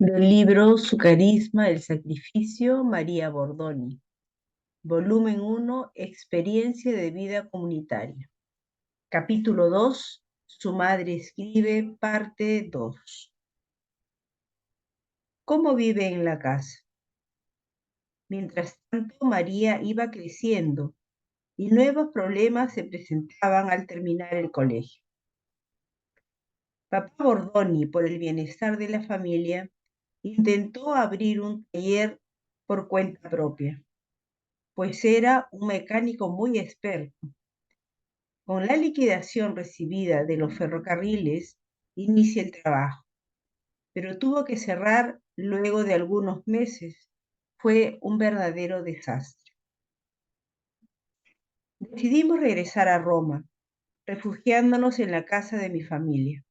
Del libro Su carisma, el sacrificio, María Bordoni. Volumen 1, Experiencia de vida comunitaria. Capítulo 2, Su madre escribe, parte 2. ¿Cómo vive en la casa? Mientras tanto, María iba creciendo y nuevos problemas se presentaban al terminar el colegio. Papá Bordoni, por el bienestar de la familia, intentó abrir un taller por cuenta propia, pues era un mecánico muy experto. Con la liquidación recibida de los ferrocarriles, inicia el trabajo, pero tuvo que cerrar luego de algunos meses. Fue un verdadero desastre. Decidimos regresar a Roma, refugiándonos en la casa de mi familia.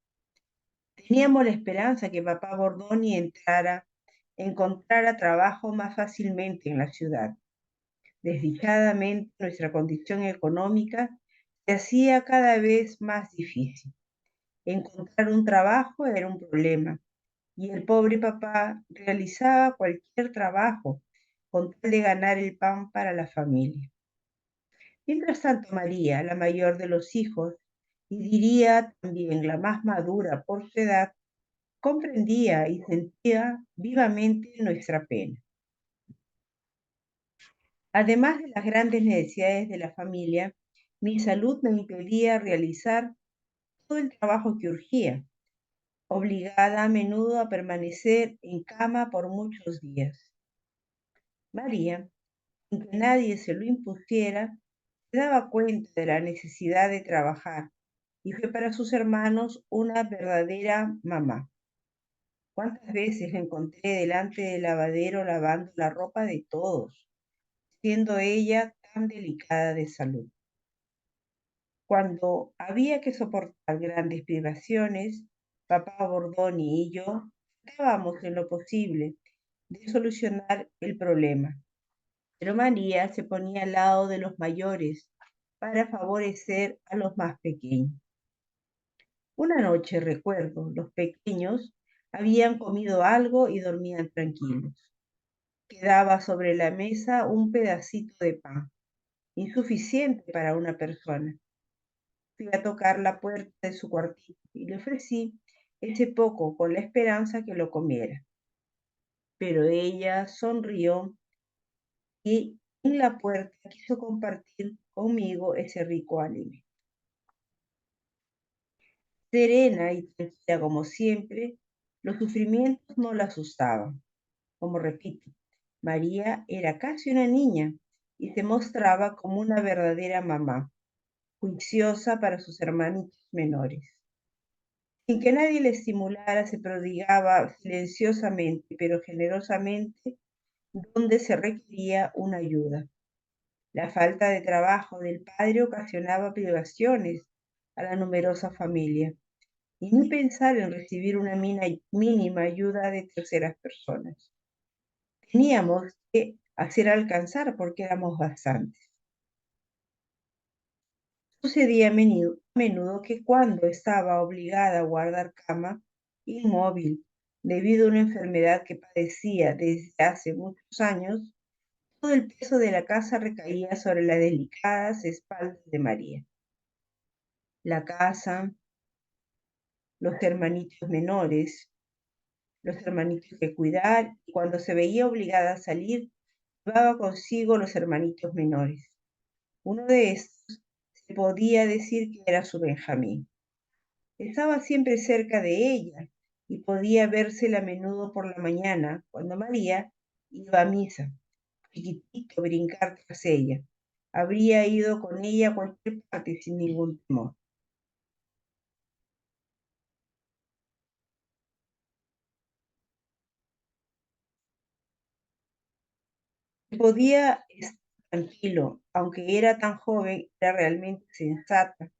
Teníamos la esperanza que papá Bordoni encontrara trabajo más fácilmente en la ciudad. Desdichadamente, nuestra condición económica se hacía cada vez más difícil. Encontrar un trabajo era un problema y el pobre papá realizaba cualquier trabajo con tal de ganar el pan para la familia. Mientras tanto, María, la mayor de los hijos, y diría también la más madura por su edad, comprendía y sentía vivamente nuestra pena. Además de las grandes necesidades de la familia, mi salud me impedía realizar todo el trabajo que urgía, obligada a menudo a permanecer en cama por muchos días. María, sin que nadie se lo impusiera, se daba cuenta de la necesidad de trabajar y fue para sus hermanos una verdadera mamá. ¿Cuántas veces la encontré delante del lavadero lavando la ropa de todos, siendo ella tan delicada de salud? Cuando había que soportar grandes privaciones, papá Bordoni y yo tratábamos en lo posible de solucionar el problema, pero María se ponía al lado de los mayores para favorecer a los más pequeños. Una noche, recuerdo, los pequeños habían comido algo y dormían tranquilos. Quedaba sobre la mesa un pedacito de pan, insuficiente para una persona. Fui a tocar la puerta de su cuartito y le ofrecí ese poco con la esperanza que lo comiera. Pero ella sonrió y en la puerta quiso compartir conmigo ese rico alimento. Serena y tranquila como siempre, los sufrimientos no la asustaban. Como repito, María era casi una niña y se mostraba como una verdadera mamá, juiciosa para sus hermanitos menores. Sin que nadie le estimulara, se prodigaba silenciosamente, pero generosamente, donde se requería una ayuda. La falta de trabajo del padre ocasionaba privaciones a la numerosa familia, y ni pensar en recibir una mínima ayuda de terceras personas. Teníamos que hacer alcanzar porque éramos bastantes. Sucedía a menudo que cuando estaba obligada a guardar cama, inmóvil, debido a una enfermedad que padecía desde hace muchos años, todo el peso de la casa recaía sobre las delicadas espaldas de María. La casa, los hermanitos menores, los hermanitos que cuidar, y cuando se veía obligada a salir, llevaba consigo los hermanitos menores. Uno de estos se podía decir que era su Benjamín. Estaba siempre cerca de ella y podía vérsela a menudo por la mañana, cuando María iba a misa, chiquitito, brincar tras ella. Habría ido con ella a cualquier parte sin ningún temor. Podía estar tranquilo, aunque era tan joven, era realmente sensata,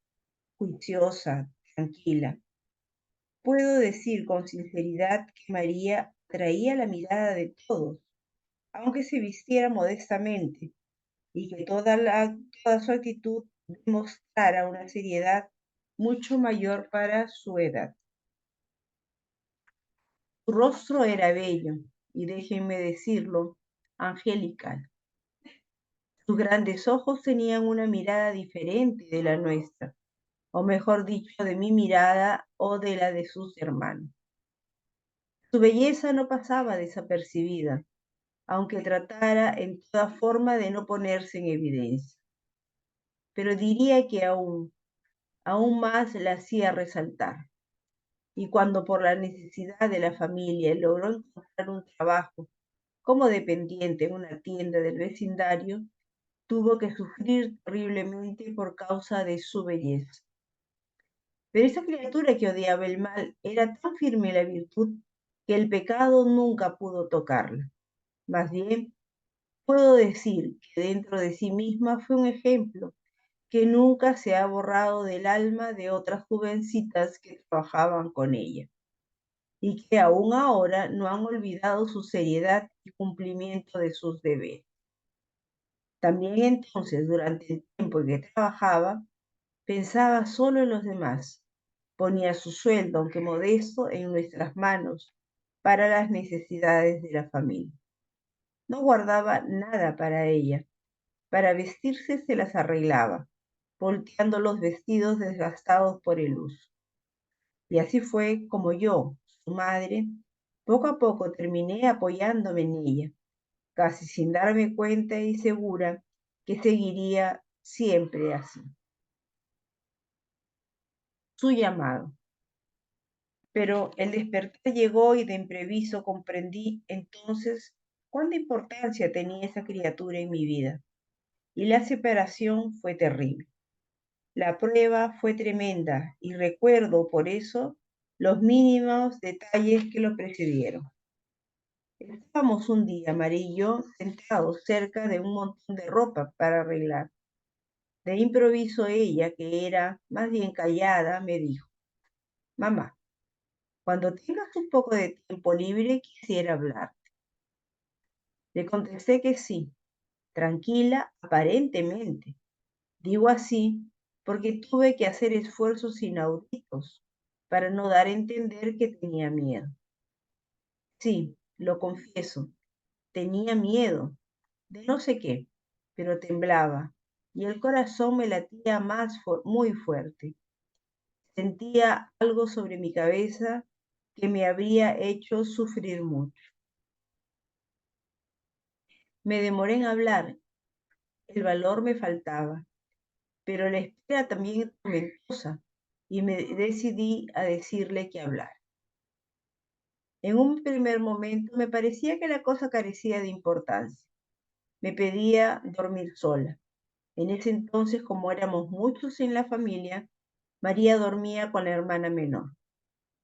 juiciosa, tranquila. Puedo decir con sinceridad que María atraía la mirada de todos, aunque se vistiera modestamente, y que toda su actitud demostrara una seriedad mucho mayor para su edad. Su rostro era bello y, déjenme decirlo, angelical. Sus grandes ojos tenían una mirada diferente de la nuestra, o mejor dicho, de mi mirada o de la de sus hermanos. Su belleza no pasaba desapercibida, aunque tratara en toda forma de no ponerse en evidencia. Pero diría que aún más la hacía resaltar. Y cuando por la necesidad de la familia logró encontrar un trabajo como dependiente en una tienda del vecindario, tuvo que sufrir terriblemente por causa de su belleza. Pero esa criatura que odiaba el mal era tan firme la virtud que el pecado nunca pudo tocarla. Más bien, puedo decir que dentro de sí misma fue un ejemplo que nunca se ha borrado del alma de otras jovencitas que trabajaban con ella y que aún ahora no han olvidado su seriedad y cumplimiento de sus deberes. También entonces, durante el tiempo en que trabajaba, pensaba solo en los demás. Ponía su sueldo, aunque modesto, en nuestras manos para las necesidades de la familia. No guardaba nada para ella. Para vestirse se las arreglaba, volteando los vestidos desgastados por el uso. Y así fue como yo, su madre, poco a poco terminé apoyándome en ella, casi sin darme cuenta y segura que seguiría siempre así. Su llamado. Pero el despertar llegó y de imprevisto comprendí entonces cuánta importancia tenía esa criatura en mi vida. Y la separación fue terrible. La prueba fue tremenda y recuerdo por eso los mínimos detalles que lo precedieron. Estábamos un día, María y yo, sentados cerca de un montón de ropa para arreglar. De improviso ella, que era más bien callada, me dijo: Mamá, cuando tengas un poco de tiempo libre quisiera hablar. Le contesté que sí, tranquila aparentemente. Digo así porque tuve que hacer esfuerzos inauditos para no dar a entender que tenía miedo. Sí, lo confieso, tenía miedo de no sé qué, pero temblaba y el corazón me latía muy fuerte. Sentía algo sobre mi cabeza que me habría hecho sufrir mucho. Me demoré en hablar, el valor me faltaba, pero la espera también es tormentosa y me decidí a decirle que hablar. En un primer momento me parecía que la cosa carecía de importancia. Me pedía dormir sola. En ese entonces, como éramos muchos en la familia, María dormía con la hermana menor.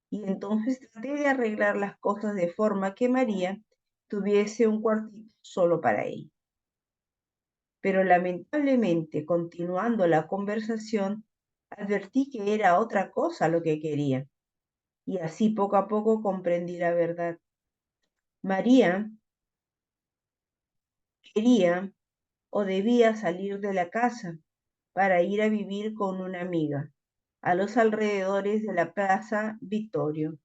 Y entonces traté de arreglar las cosas de forma que María tuviese un cuartito solo para ella. Pero lamentablemente, continuando la conversación, advertí que era otra cosa lo que quería. Y así poco a poco comprendí la verdad. María quería o debía salir de la casa para ir a vivir con una amiga a los alrededores de la Plaza Vittorio.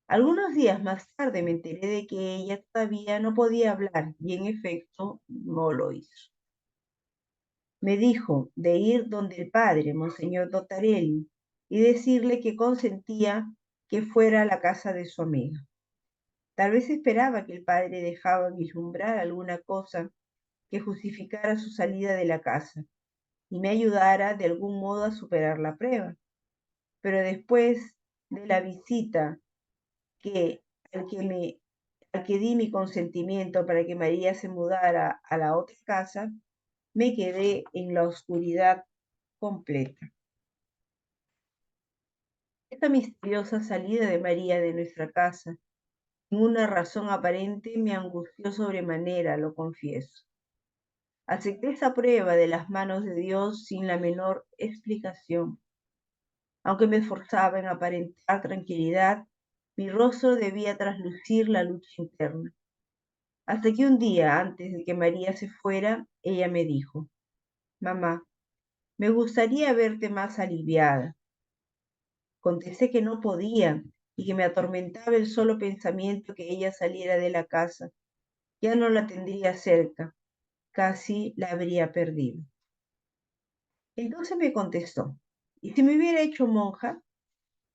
Algunos días más tarde me enteré de que ella todavía no podía hablar y en efecto no lo hizo. Me dijo de ir donde el padre, Monseñor Dotarelli, y decirle que consentía que fuera a la casa de su amiga. Tal vez esperaba que el padre dejaba vislumbrar alguna cosa que justificara su salida de la casa y me ayudara de algún modo a superar la prueba. Pero después de la visita que, al, que me, al que di mi consentimiento para que María se mudara a la otra casa, me quedé en la oscuridad completa. Esta misteriosa salida de María de nuestra casa, sin una razón aparente, me angustió sobremanera, lo confieso. Acepté esa prueba de las manos de Dios sin la menor explicación. Aunque me esforzaba en aparentar tranquilidad, mi rostro debía traslucir la lucha interna. Hasta que un día, antes de que María se fuera, ella me dijo: Mamá, me gustaría verte más aliviada. Contesté que no podía, y que me atormentaba el solo pensamiento que ella saliera de la casa. Ya no la tendría cerca, casi la habría perdido. Entonces me contestó, ¿y si me hubiera hecho monja?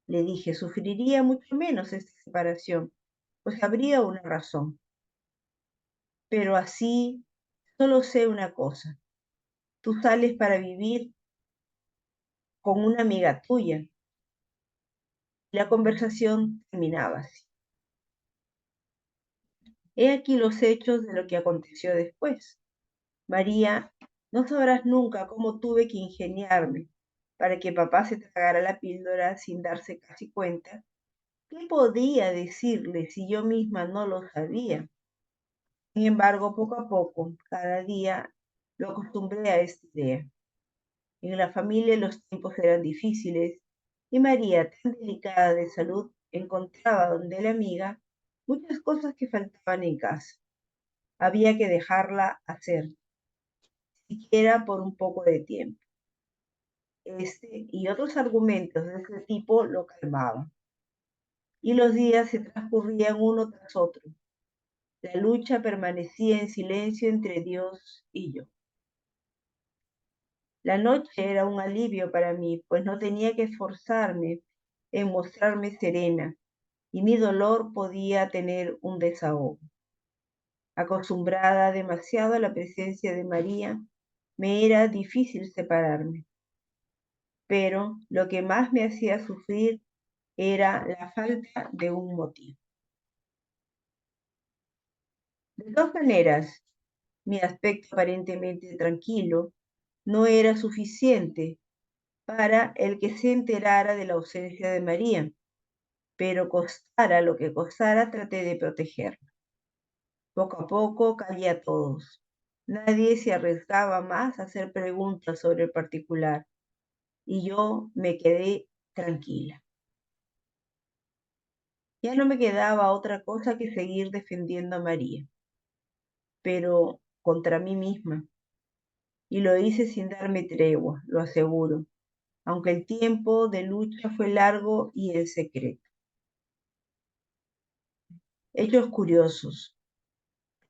Le dije, sufriría mucho menos esta separación, pues habría una razón. Pero así, solo sé una cosa. Tú sales para vivir con una amiga tuya. La conversación terminaba así. He aquí los hechos de lo que aconteció después. María, no sabrás nunca cómo tuve que ingeniarme para que papá se tragara la píldora sin darse casi cuenta. ¿Qué podía decirle si yo misma no lo sabía? Sin embargo, poco a poco, cada día, lo acostumbré a esta idea. En la familia los tiempos eran difíciles y María, tan delicada de salud, encontraba donde la amiga muchas cosas que faltaban en casa. Había que dejarla hacer, siquiera por un poco de tiempo. Este y otros argumentos de ese tipo lo calmaban. Y los días se transcurrían uno tras otro. La lucha permanecía en silencio entre Dios y yo. La noche era un alivio para mí, pues no tenía que esforzarme en mostrarme serena y mi dolor podía tener un desahogo. Acostumbrada demasiado a la presencia de María, me era difícil separarme, pero lo que más me hacía sufrir era la falta de un motivo. De todas maneras, mi aspecto aparentemente tranquilo no era suficiente para el que se enterara de la ausencia de María, pero costara lo que costara, traté de protegerla. Poco a poco callé a todos. Nadie se arriesgaba más a hacer preguntas sobre el particular y yo me quedé tranquila. Ya no me quedaba otra cosa que seguir defendiendo a María, pero contra mí misma. Y lo hice sin darme tregua, lo aseguro, aunque el tiempo de lucha fue largo y en secreto. Hechos curiosos.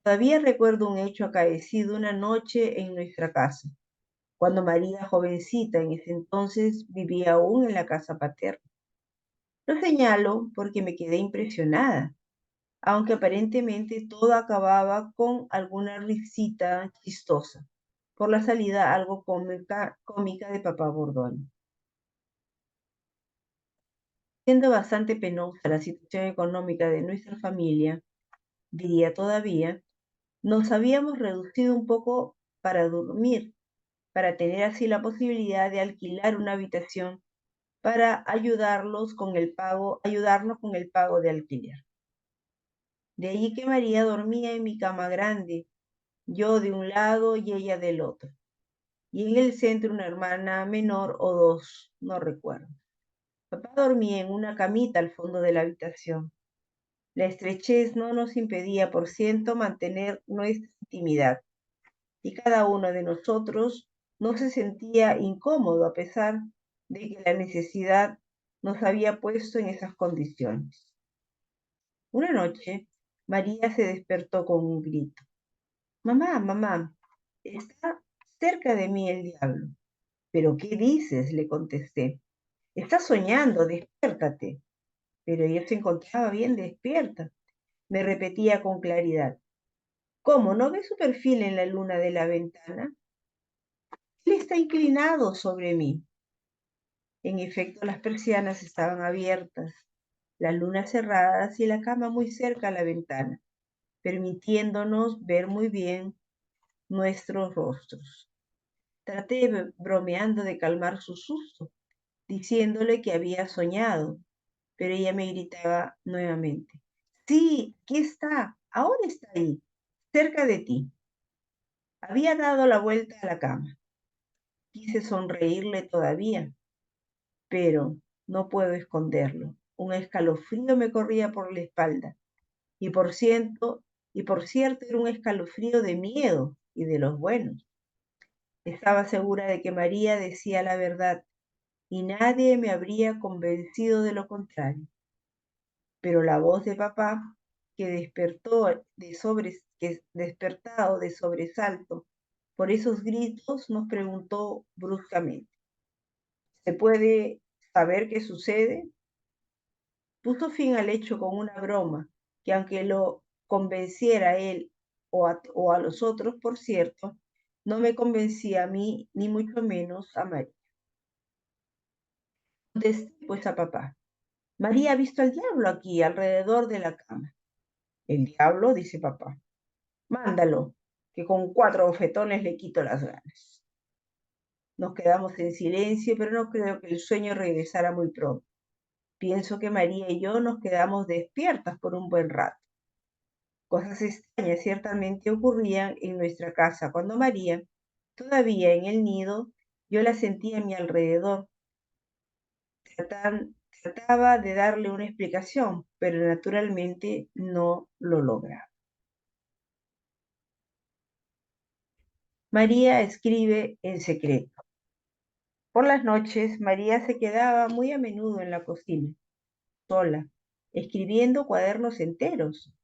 Todavía recuerdo un hecho acaecido una noche en nuestra casa, cuando María, jovencita en ese entonces, vivía aún en la casa paterna. Lo señalo porque me quedé impresionada, aunque aparentemente todo acababa con alguna risita chistosa, por la salida algo cómica de papá Bordón. Siendo bastante penosa la situación económica de nuestra familia, diría todavía, nos habíamos reducido un poco para dormir, para tener así la posibilidad de alquilar una habitación para ayudarnos con el pago de alquiler. De allí que María dormía en mi cama grande, yo de un lado y ella del otro, y en el centro una hermana menor o dos, no recuerdo. Papá dormía en una camita al fondo de la habitación. La estrechez no nos impedía, por ciento, mantener nuestra intimidad, y cada uno de nosotros no se sentía incómodo a pesar de que la necesidad nos había puesto en esas condiciones. Una noche, María se despertó con un grito. Mamá, mamá, está cerca de mí el diablo. ¿Pero qué dices? Le contesté. Estás soñando, despiértate. Pero ella se encontraba bien despierta. Me repetía con claridad. ¿Cómo? ¿No ves su perfil en la luna de la ventana? Él está inclinado sobre mí. En efecto, las persianas estaban abiertas, la luna cerrada y la cama muy cerca a la ventana, permitiéndonos ver muy bien nuestros rostros. Traté bromeando de calmar su susto, diciéndole que había soñado, pero ella me gritaba nuevamente. Sí, aquí está, ahora está ahí, cerca de ti. Había dado la vuelta a la cama. Quise sonreírle todavía, pero no puedo esconderlo. Un escalofrío me corría por la espalda y por cierto era un escalofrío de miedo y de los buenos. Estaba segura de que María decía la verdad y nadie me habría convencido de lo contrario. pero la voz de papá, que despertado de sobresalto por esos gritos, nos preguntó bruscamente: ¿se puede saber qué sucede? Puso fin al hecho con una broma, que aunque lo convenciera a él o a los otros, por cierto, no me convencía a mí, ni mucho menos a María. Contesté pues a papá: María ha visto al diablo aquí, alrededor de la cama. ¿El diablo? Dice papá. Mándalo, que con 4 bofetones le quito las ganas. Nos quedamos en silencio, pero no creo que el sueño regresara muy pronto. Pienso que María y yo nos quedamos despiertas por un buen rato. Cosas extrañas ciertamente ocurrían en nuestra casa cuando María, todavía en el nido, yo la sentía a mi alrededor. Trataba de darle una explicación, pero naturalmente no lo lograba. María escribe en secreto. Por las noches, María se quedaba muy a menudo en la cocina, sola, escribiendo cuadernos enteros,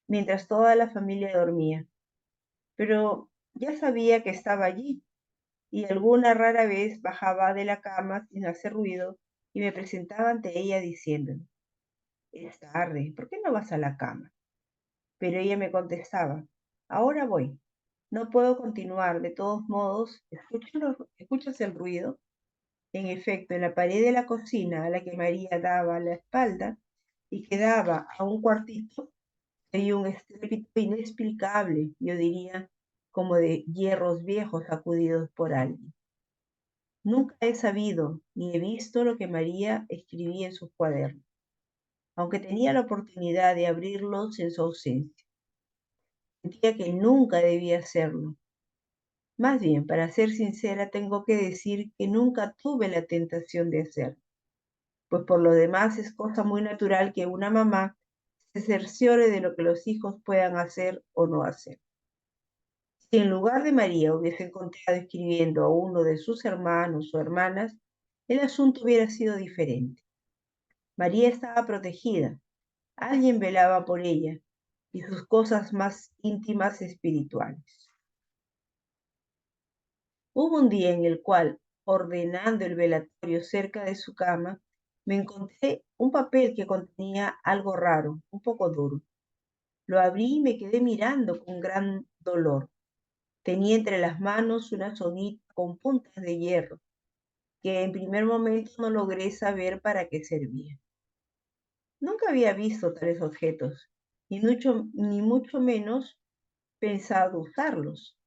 mientras toda la familia dormía. Pero ya sabía que estaba allí y alguna rara vez bajaba de la cama sin hacer ruido y me presentaba ante ella diciéndome: es tarde, ¿por qué no vas a la cama? Pero ella me contestaba: ahora voy, no puedo continuar, de todos modos, ¿escuchas el ruido? En efecto, en la pared de la cocina a la que María daba la espalda y que daba a un cuartito, hay un estrépito inexplicable, yo diría, como de hierros viejos sacudidos por alguien. Nunca he sabido ni he visto lo que María escribía en sus cuadernos, aunque tenía la oportunidad de abrirlos en su ausencia. Sentía que nunca debía hacerlo. Más bien, para ser sincera, tengo que decir que nunca tuve la tentación de hacerlo, pues por lo demás es cosa muy natural que una mamá se cerciore de lo que los hijos puedan hacer o no hacer. Si en lugar de María hubiese encontrado escribiendo a uno de sus hermanos o hermanas, el asunto hubiera sido diferente. María estaba protegida, alguien velaba por ella y sus cosas más íntimas espirituales. Hubo un día en el cual, ordenando el velatorio cerca de su cama, me encontré un papel que contenía algo raro, un poco duro. Lo abrí y me quedé mirando con gran dolor. Tenía entre las manos una soguita con puntas de hierro, que en primer momento no logré saber para qué servía. Nunca había visto tales objetos, ni mucho menos pensado usarlos.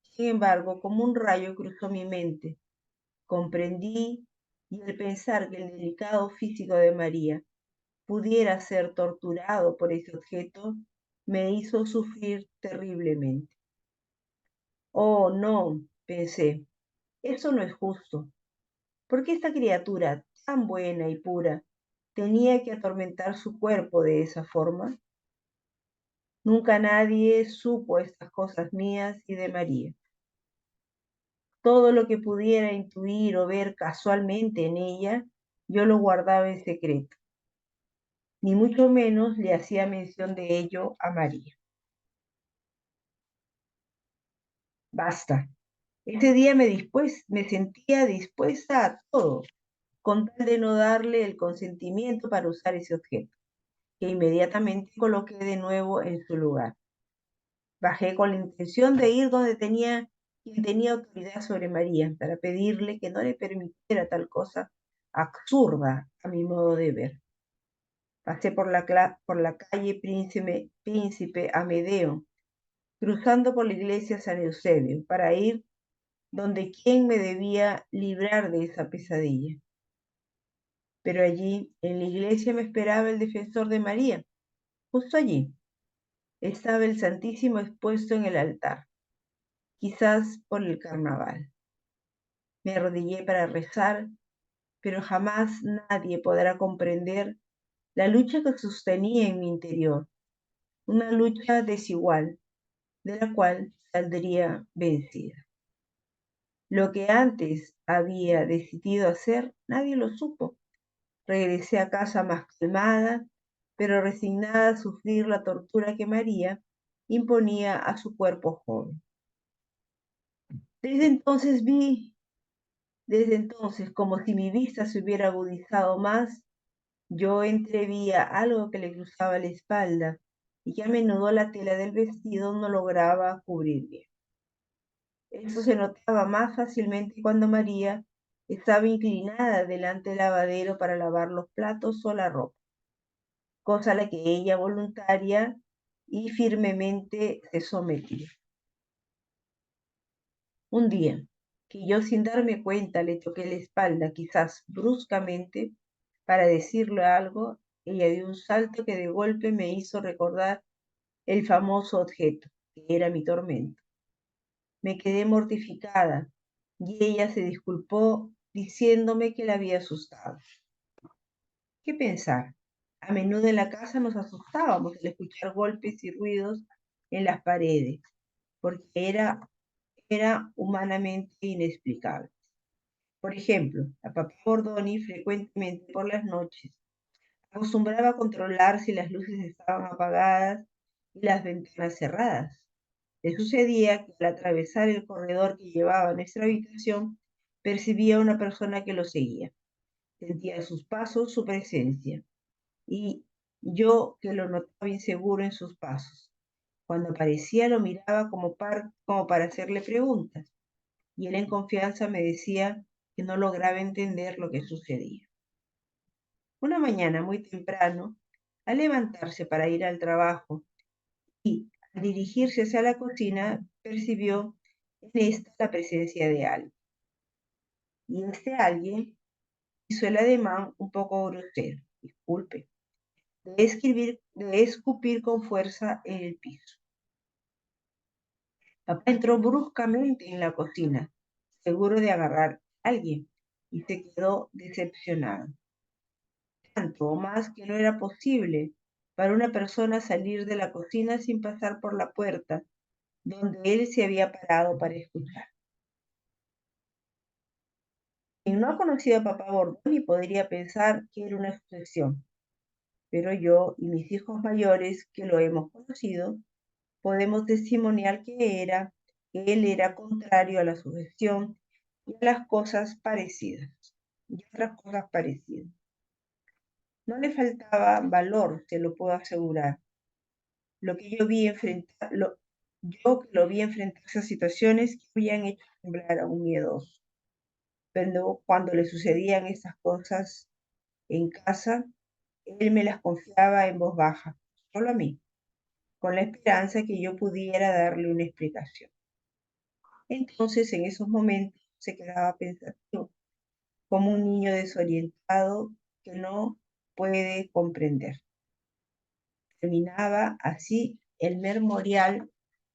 Sin embargo, como un rayo cruzó mi mente, comprendí, y al pensar que el delicado físico de María pudiera ser torturado por ese objeto, me hizo sufrir terriblemente. Oh, no, pensé, eso no es justo. ¿Por qué esta criatura tan buena y pura tenía que atormentar su cuerpo de esa forma? Nunca nadie supo estas cosas mías y de María. Todo lo que pudiera intuir o ver casualmente en ella, yo lo guardaba en secreto, ni mucho menos le hacía mención de ello a María. Basta. Ese día me sentía dispuesta a todo, con tal de no darle el consentimiento para usar ese objeto, que inmediatamente coloqué de nuevo en su lugar. Bajé con la intención de ir donde quien tenía autoridad sobre María, para pedirle que no le permitiera tal cosa absurda a mi modo de ver. Pasé por la calle Príncipe Amedeo, cruzando por la iglesia San Eusebio, para ir donde quien me debía librar de esa pesadilla. Pero allí, en la iglesia, me esperaba el defensor de María. Justo allí estaba el Santísimo expuesto en el altar, quizás por el carnaval. Me arrodillé para rezar, pero jamás nadie podrá comprender la lucha que sostenía en mi interior, una lucha desigual, de la cual saldría vencida. Lo que antes había decidido hacer, nadie lo supo. Regresé a casa más calmada pero resignada a sufrir la tortura que María imponía a su cuerpo joven. Desde entonces desde entonces, como si mi vista se hubiera agudizado más, yo entrevía algo que le cruzaba la espalda y que a menudo la tela del vestido no lograba cubrir bien. Eso se notaba más fácilmente cuando María estaba inclinada delante del lavadero para lavar los platos o la ropa, cosa a la que ella voluntaria y firmemente se sometía. Un día, que yo sin darme cuenta le toqué la espalda, quizás bruscamente, para decirle algo, ella dio un salto que de golpe me hizo recordar el famoso objeto, que era mi tormento. Me quedé mortificada y ella se disculpó diciéndome que la había asustado. ¿Qué pensar? A menudo en la casa nos asustábamos al escuchar golpes y ruidos en las paredes, porque era humanamente inexplicable. Por ejemplo, a papá Bordoni frecuentemente por las noches acostumbraba a controlar si las luces estaban apagadas y las ventanas cerradas. Le sucedía que al atravesar el corredor que llevaba a nuestra habitación, percibía a una persona que lo seguía. Sentía sus pasos, su presencia, y yo que lo notaba inseguro en sus pasos. Cuando aparecía lo miraba como para hacerle preguntas, y él en confianza me decía que no lograba entender lo que sucedía. Una mañana muy temprano, al levantarse para ir al trabajo y al dirigirse hacia la cocina, percibió en esta la presencia de alguien. Y este alguien hizo el ademán un poco grosero, disculpe, de escupir con fuerza en el piso. Papá entró bruscamente en la cocina, seguro de agarrar a alguien, y se quedó decepcionado. Tanto o más que no era posible para una persona salir de la cocina sin pasar por la puerta donde él se había parado para escuchar. Quien no ha conocido a papá Bordoni podría pensar que era una sucesión, pero yo y mis hijos mayores, que lo hemos conocido, podemos testimoniar que él era contrario a la sucesión y a las cosas parecidas, y otras cosas parecidas. No le faltaba valor, se lo puedo asegurar. Lo que yo vi enfrentar, yo que lo vi enfrentarse a situaciones que habían hecho temblar a un miedoso. Pero cuando le sucedían estas cosas en casa, él me las confiaba en voz baja, solo a mí, con la esperanza que yo pudiera darle una explicación. Entonces, en esos momentos, se quedaba pensativo, como un niño desorientado que no puede comprender. Terminaba así el memorial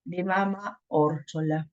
de Mama Órsola.